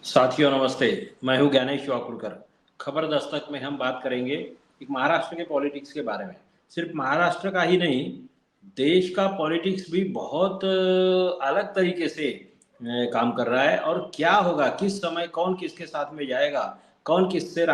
साथियों नमस्ते। मैं हूं ज्ञानेश वाकुड़कर। खबर दस्तक में हम बात करेंगे एक महाराष्ट्र के पॉलिटिक्स के बारे में। सिर्फ महाराष्ट्र का ही नहीं, देश का पॉलिटिक्स भी बहुत अलग तरीके से काम कर रहा है। और क्या होगा, किस समय कौन किसके साथ में जाएगा, कौन किससे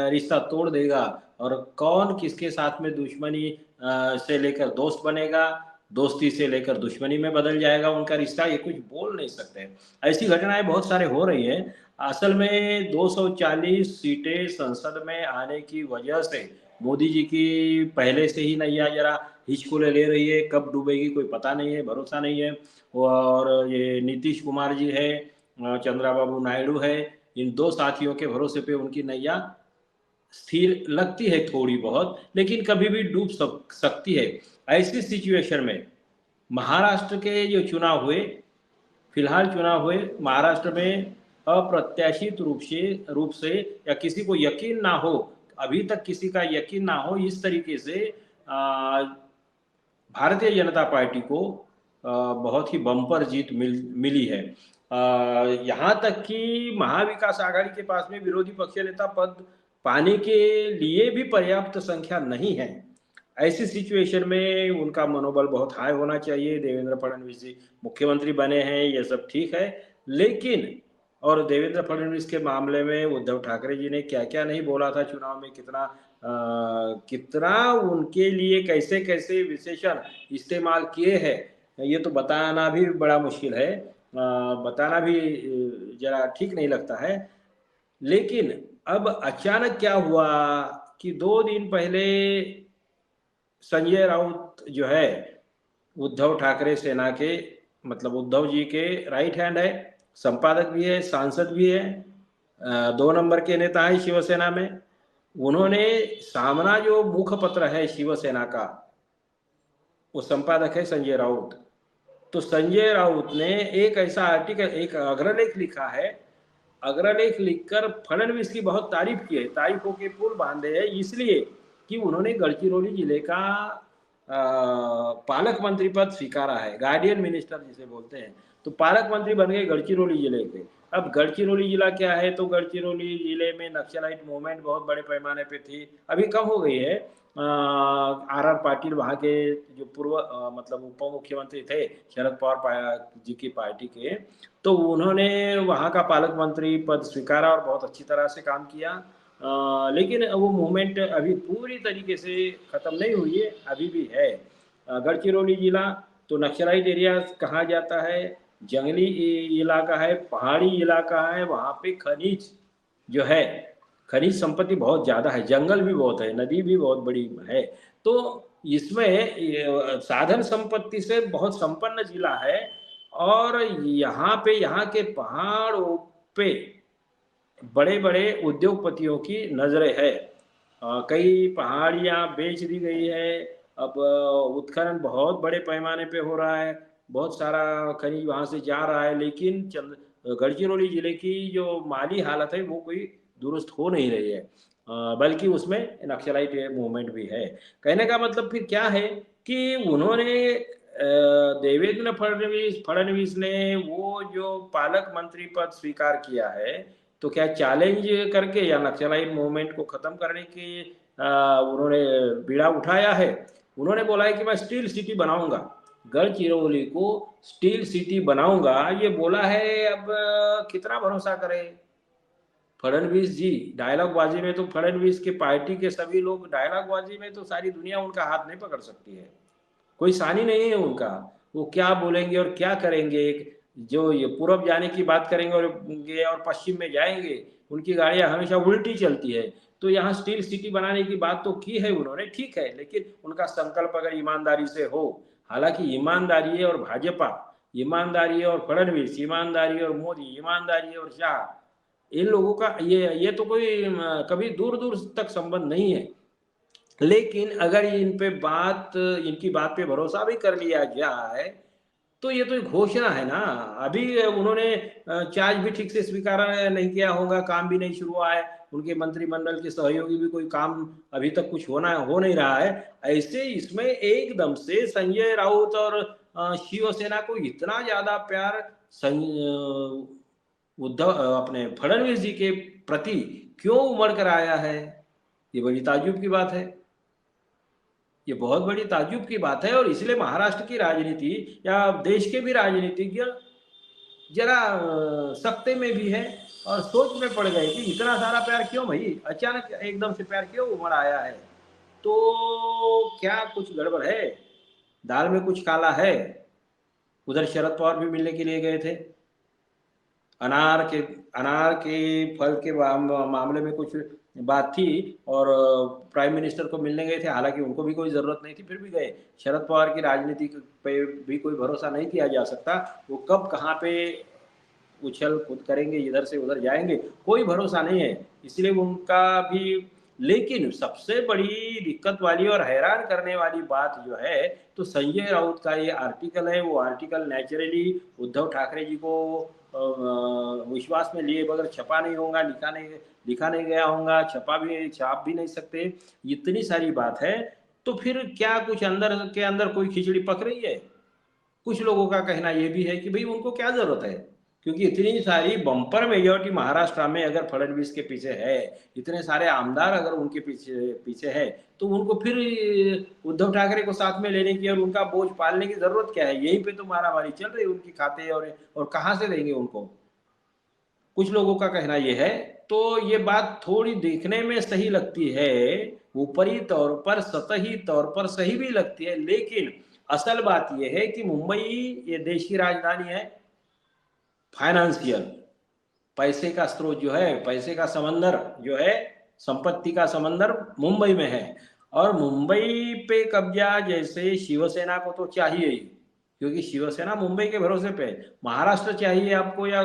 रिश्ता तोड़ देगा, और कौन किसके साथ में दुश्मनी से लेकर दोस्त बनेगा, दोस्ती से लेकर दुश्मनी में बदल जाएगा उनका रिश्ता, ये कुछ बोल नहीं सकते। ऐसी घटनाएं बहुत सारे हो रही है। असल में 240 सीटें संसद में आने की वजह से मोदी जी की पहले से ही नैया जरा हिचकोले ले रही है। कब डूबेगी कोई पता नहीं है, भरोसा नहीं है। और ये नीतीश कुमार जी है, चंद्रबाबू नायडू है, इन दो साथियों के भरोसे पे उनकी नैया स्थिर लगती है थोड़ी बहुत, लेकिन कभी भी डूब सकती है। ऐसी सिचुएशन में महाराष्ट्र के जो चुनाव हुए, फिलहाल चुनाव हुए महाराष्ट्र में, अप्रत्याशित रूप से या किसी को यकीन ना हो, अभी तक किसी का यकीन ना हो, इस तरीके से भारतीय जनता पार्टी को बहुत ही बम्पर जीत मिली है। यहाँ तक कि महाविकास आघाड़ी के पास में विरोधी पक्ष नेता पद पाने के लिए भी पर्याप्त संख्या नहीं है। ऐसी सिचुएशन में उनका मनोबल बहुत हाई होना चाहिए। देवेंद्र फडणवीस जी मुख्यमंत्री बने हैं, ये सब ठीक है, लेकिन और देवेंद्र फडणवीस के मामले में उद्धव ठाकरे जी ने क्या क्या नहीं बोला था चुनाव में, कितना उनके लिए कैसे कैसे विशेषण इस्तेमाल किए हैं, ये तो बताना भी बड़ा मुश्किल है। बताना भी जरा ठीक नहीं लगता है। लेकिन अब अचानक क्या हुआ कि 2 दिन पहले संजय राउत जो है, उद्धव ठाकरे सेना के, मतलब उद्धव जी के राइट हैंड है, संपादक भी है, सांसद भी है, 2 नंबर के नेता है शिवसेना में। उन्होंने सामना जो मुखपत्र है शिवसेना का, वो संपादक है संजय राउत। तो संजय राउत ने एक ऐसा आर्टिकल, एक अग्रलेख लिखा है। अग्रलेख लिखकर फडणवीस की बहुत तारीफ की है, तारीफों के पुल बांधे हैं, इसलिए कि उन्होंने गढ़चिरौली जिले का पालक मंत्री पद स्वीकारा है, गार्डियन मिनिस्टर जिसे बोलते हैं। तो पालक मंत्री बन गए गढ़चिरौली जिले के। अब गढ़चिरौली जिला क्या है, तो गढ़चिरौली जिले में नक्सलाइट मूवमेंट बहुत बड़े पैमाने पे थी, अभी कम हो गई है। आर पाटिल वहाँ के जो पूर्व मतलब उप मुख्यमंत्री थे शरद पवार जी की पार्टी के, तो उन्होंने वहाँ का पालक मंत्री पद स्वीकारा और बहुत अच्छी तरह से काम किया। लेकिन वो मूवमेंट अभी पूरी तरीके से खत्म नहीं हुई है, अभी भी है। गढ़चिरौली जिला तो नक्सलाइट एरिया कहा जाता है, जंगली इलाका है, पहाड़ी इलाका है, वहाँ पे खनिज जो है, खनिज संपत्ति बहुत ज़्यादा है, जंगल भी बहुत है, नदी भी बहुत बड़ी है। तो इसमें साधन संपत्ति से बहुत संपन्न जिला है। और यहाँ के पहाड़ों पे बड़े बड़े उद्योगपतियों की नजरें है। कई पहाड़ियाँ बेच दी गई है। अब उत्खनन बहुत बड़े पैमाने पे हो रहा है, बहुत सारा खनिज वहाँ से जा रहा है, लेकिन गढ़चिरौली जिले की जो माली हालत है वो कोई दुरुस्त हो नहीं रही है। बल्कि उसमें नक्सलाइट मूवमेंट भी है। कहने का मतलब फिर क्या है कि उन्होंने देवेंद्र फडणवीस ने वो जो पालक मंत्री पद स्वीकार किया है, तो क्या चैलेंज करके या नक्सलाइट मूवमेंट को खत्म करने की उन्होंने बीड़ा उठाया है। उन्होंने बोला है कि मैं स्टील सिटी बनाऊंगा, गढ़चिरौली को स्टील सिटी बनाऊंगा, ये बोला है। अब कितना भरोसा करें फडणवीस जी। डायलॉग बाजी में तो फडणवीस के पार्टी के सभी लोग, डायलॉग बाजी में तो सारी दुनिया उनका हाथ नहीं पकड़ सकती है, कोई सानी नहीं है उनका। वो क्या बोलेंगे और क्या करेंगे, जो ये पूरब जाने की बात करेंगे और पश्चिम में जाएंगे, उनकी गाड़ियां हमेशा उल्टी चलती है। तो यहाँ स्टील सिटी बनाने की बात तो की है उन्होंने, ठीक है, लेकिन उनका संकल्प अगर ईमानदारी से हो, हालांकि ईमानदारी और भाजपा, ईमानदारी और फडणवीस, ईमानदारी और मोदी, ईमानदारी और शाह, इन लोगों का ये तो कोई कभी दूर दूर तक संबंध नहीं है। लेकिन अगर इनकी बात पे भरोसा भी कर लिया जाए, तो ये तो एक घोषणा है ना। अभी उन्होंने चार्ज भी ठीक से स्वीकार नहीं किया होगा, काम भी नहीं शुरू हुआ है, उनके मंत्रिमंडल के सहयोगी भी कोई काम अभी तक कुछ हो नहीं रहा है। ऐसे इसमें एकदम से संजय राउत और शिवसेना को इतना ज्यादा प्यार उद्धव अपने फडणवीस जी के प्रति क्यों उमड़ कर आया है, ये बड़ी ताज्जुब की बात है। ये बहुत बड़ी ताज्जुब की बात है। और इसलिए महाराष्ट्र की राजनीति या देश के भी राजनीतिज्ञ जरा सकते में भी है और सोच में पड़ गए कि इतना सारा प्यार क्यों भाई, अचानक एकदम से प्यार क्यों उमड़ आया है। तो क्या कुछ गड़बड़ है, दाल में कुछ काला है। उधर शरद पवार भी मिलने के लिए गए थे। अनार के अनार के फल के मामले में कुछ बात थी और प्राइम मिनिस्टर को मिलने गए थे। हालांकि उनको भी कोई जरूरत नहीं थी, फिर भी गए। शरद पवार की राजनीति पे भी कोई भरोसा नहीं किया जा सकता। वो कब कहाँ पे उछल कूद करेंगे, इधर से उधर जाएंगे, कोई भरोसा नहीं है। इसलिए उनका भी। लेकिन सबसे बड़ी दिक्कत वाली और हैरान करने वाली बात जो है, तो संजय राउत का ये आर्टिकल है। वो आर्टिकल नेचुरली उद्धव ठाकरे जी को विश्वास में लिए बगैर छपा नहीं होगा, लिखा नहीं गया होगा, छाप भी नहीं सकते। इतनी सारी बात है। तो फिर क्या कुछ अंदर के अंदर कोई खिचड़ी पक रही है। कुछ लोगों का कहना यह भी है कि भाई उनको क्या जरूरत है, क्योंकि इतनी सारी बम्पर मेजोरिटी महाराष्ट्र में अगर फडणवीस के पीछे है, इतने सारे आमदार अगर उनके पीछे पीछे है, तो उनको फिर उद्धव ठाकरे को साथ में लेने की और उनका बोझ पालने की जरूरत क्या है। यहीं पे तो मारामारी चल रही है उनकी खाते और कहां से देंगे उनको। कुछ लोगों का कहना यह है। तो ये बात थोड़ी देखने में सही लगती है, ऊपरी तौर पर सतही तौर पर सही भी लगती है, लेकिन असल बात यह है कि मुंबई ये देश की राजधानी है। फाइनेंशियल पैसे का स्रोत जो है, पैसे का समंदर जो है, संपत्ति का समंदर मुंबई में है। और मुंबई पे कब्जा जैसे शिवसेना को तो चाहिए ही, क्योंकि शिवसेना मुंबई के भरोसे पे। महाराष्ट्र चाहिए आपको या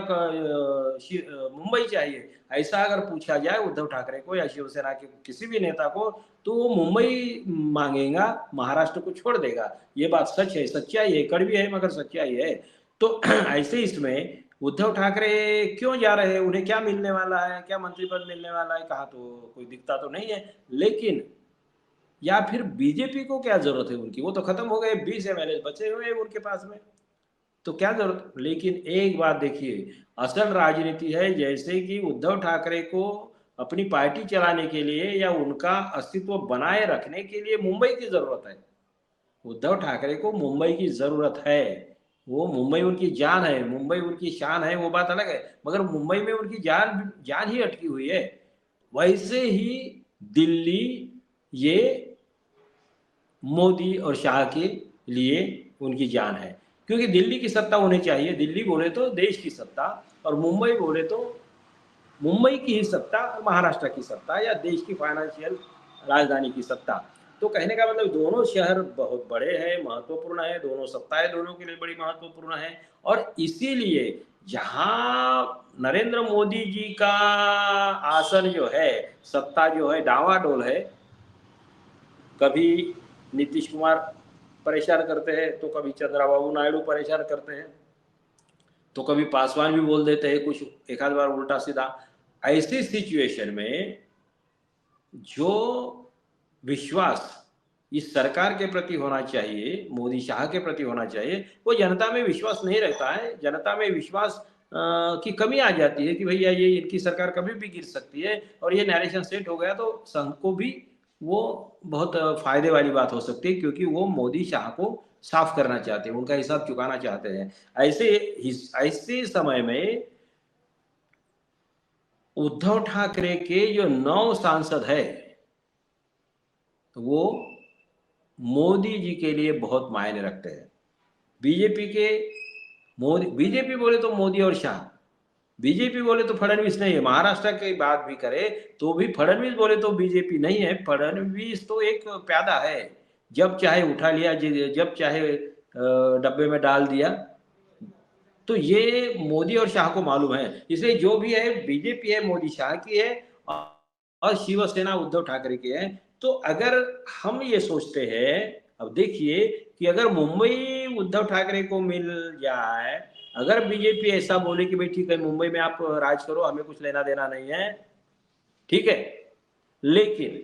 मुंबई चाहिए, ऐसा अगर पूछा जाए उद्धव ठाकरे को या शिवसेना के किसी भी नेता को, तो वो मुंबई मांगेगा, महाराष्ट्र को छोड़ देगा। ये बात सच है, सच्चाई है, कड़वी है मगर सच्चाई है। तो ऐसे इसमें उद्धव ठाकरे क्यों जा रहे हैं, उन्हें क्या मिलने वाला है, क्या मंत्री पद मिलने वाला है, कहा तो कोई दिखता तो नहीं है। लेकिन या फिर बीजेपी को क्या जरूरत है उनकी, वो तो खत्म हो गए, 20 एमएलए बचे हुए हैं उनके पास में, तो क्या जरूरत। लेकिन एक बात देखिए, असल राजनीति है जैसे कि उद्धव ठाकरे को अपनी पार्टी चलाने के लिए या उनका अस्तित्व बनाए रखने के लिए मुंबई की जरूरत है। उद्धव ठाकरे को मुंबई की जरूरत है। वो मुंबई उनकी जान है, मुंबई उनकी शान है, वो बात अलग है। मगर मुंबई में उनकी जान जान ही अटकी हुई है। वैसे ही दिल्ली ये मोदी और शाह के लिए उनकी जान है, क्योंकि दिल्ली की सत्ता उन्हें चाहिए। दिल्ली बोले तो देश की सत्ता, और मुंबई बोले तो मुंबई की ही सत्ता, महाराष्ट्र की सत्ता या देश की फाइनेंशियल राजधानी की सत्ता। तो कहने का मतलब दोनों शहर बहुत बड़े हैं, महत्वपूर्ण है, दोनों सत्ताएं दोनों के लिए बड़ी महत्वपूर्ण है। और इसीलिए जहां नरेंद्र मोदी जी का आसन जो है, सत्ता जो है डावाडोल है, कभी नीतीश कुमार परेशान करते हैं, तो कभी चंद्रबाबू नायडू परेशान करते हैं, तो कभी पासवान भी बोल देते हैं कुछ एक आध बार उल्टा सीधा। ऐसी सिचुएशन में जो विश्वास इस सरकार के प्रति होना चाहिए, मोदी शाह के प्रति होना चाहिए, वो जनता में विश्वास नहीं रहता है। जनता में विश्वास की कमी आ जाती है कि भैया ये इनकी सरकार कभी भी गिर सकती है, और ये नरेशन सेट हो गया तो संघ को भी वो बहुत फायदे वाली बात हो सकती है, क्योंकि वो मोदी शाह को साफ करना चाहते हैं, उनका हिसाब चुकाना चाहते हैं। ऐसे समय में उद्धव ठाकरे के जो 9 सांसद है, वो मोदी जी के लिए बहुत मायने रखते हैं। बीजेपी के मोदी, बीजेपी बोले तो मोदी और शाह, बीजेपी बोले तो फडणवीस नहीं है। महाराष्ट्र की बात भी करे तो भी फडणवीस बोले तो बीजेपी नहीं है। फडणवीस तो एक प्यादा है, जब चाहे उठा लिया, जब चाहे डब्बे में डाल दिया। तो ये मोदी और शाह को मालूम है। इसलिए जो भी है, बीजेपी है मोदी शाह की है, और शिवसेना उद्धव ठाकरे की है। तो अगर हम ये सोचते हैं, अब देखिए कि अगर मुंबई उद्धव ठाकरे को मिल जाए, अगर बीजेपी ऐसा बोले कि भाई ठीक है मुंबई में आप राज करो, हमें कुछ लेना देना नहीं है, ठीक है, लेकिन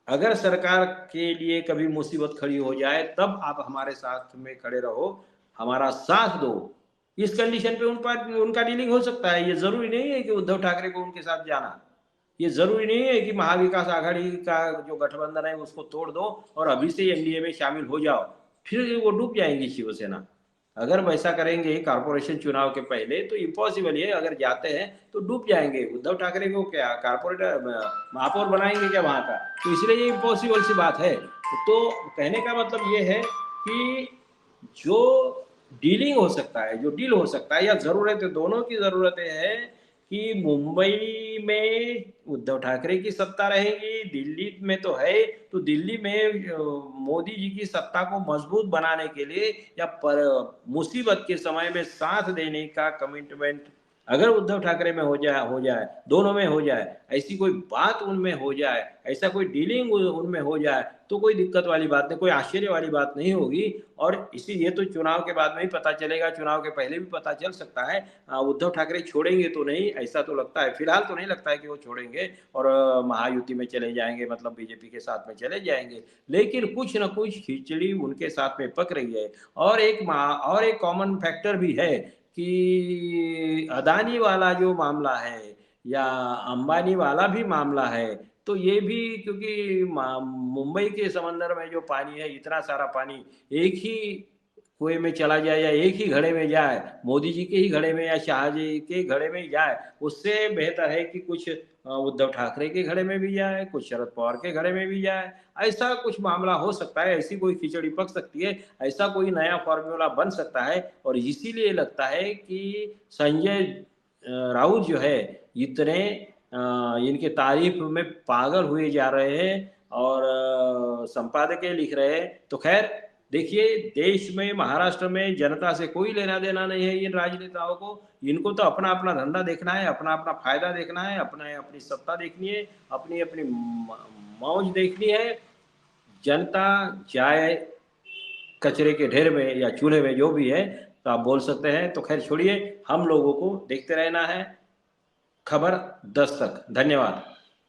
अगर सरकार के लिए कभी मुसीबत खड़ी हो जाए, तब आप हमारे साथ में खड़े रहो, हमारा साथ दो, इस कंडीशन पे उन पर उनका डीलिंग हो सकता है। ये जरूरी नहीं है कि उद्धव ठाकरे को उनके साथ जाना, ये जरूरी नहीं है कि महाविकास आघाड़ी का जो गठबंधन है उसको तोड़ दो और अभी से एनडीए में शामिल हो जाओ, फिर वो डूब जाएंगी शिवसेना। अगर वैसा करेंगे कारपोरेशन चुनाव के पहले तो इम्पॉसिबल है, अगर जाते हैं तो डूब जाएंगे। उद्धव ठाकरे को क्या कारपोरेटर महापौर बनाएंगे क्या वहां का? तो इसलिए ये इम्पॉसिबल सी बात है। तो कहने का मतलब ये है कि जो डीलिंग हो सकता है, जो डील हो सकता है, या जरूरत है, दोनों की जरूरतें हैं कि मुंबई में उद्धव ठाकरे की सत्ता रहेगी, दिल्ली में तो है, तो दिल्ली में मोदी जी की सत्ता को मजबूत बनाने के लिए या पर मुसीबत के समय में साथ देने का कमिटमेंट अगर उद्धव ठाकरे में हो जाए, दोनों में हो जाए, ऐसी कोई बात उनमें हो जाए, ऐसा कोई डीलिंग उनमें हो जाए, तो कोई दिक्कत वाली बात नहीं, कोई आश्चर्य वाली बात नहीं होगी। और इसीलिए तो चुनाव के बाद में ही पता चलेगा, चुनाव के पहले भी पता चल सकता है। उद्धव ठाकरे छोड़ेंगे तो नहीं, ऐसा तो लगता है, फिलहाल तो नहीं लगता है कि वो छोड़ेंगे और महायुति में चले जाएंगे, मतलब बीजेपी के साथ में चले जाएंगे। लेकिन कुछ ना कुछ खिचड़ी उनके साथ में पक रही है। और एक कॉमन फैक्टर भी है कि अदानी वाला जो मामला है या अंबानी वाला भी मामला है, तो ये भी क्योंकि मुंबई के समंदर में जो पानी है, इतना सारा पानी एक ही कुएं में चला जाए या एक ही घड़े में जाए, मोदी जी के ही घड़े में या शाह जी के घड़े में जाए, उससे बेहतर है कि कुछ उद्धव ठाकरे के घड़े में भी जाए, कुछ शरद पवार के घड़े में भी जाए। ऐसा कुछ मामला हो सकता है, ऐसी कोई खिचड़ी पक सकती है, ऐसा कोई नया फॉर्मूला बन सकता है। और इसीलिए लगता है कि संजय राउत जो है इतने इनके तारीफ में पागल हुए जा रहे हैं और संपादकीय लिख रहे हैं। तो खैर देखिए, देश में महाराष्ट्र में जनता से कोई लेना देना नहीं है इन राजनेताओं को। इनको तो अपना अपना धंधा देखना है, अपना अपना फायदा देखना है, अपना अपनी सत्ता देखनी है, अपनी अपनी मौज देखनी है। जनता जाए कचरे के ढेर में या चूल्हे में, जो भी है, तो आप बोल सकते हैं। तो खैर छोड़िए, हम लोगों को देखते रहना है खबर 10 तक। धन्यवाद।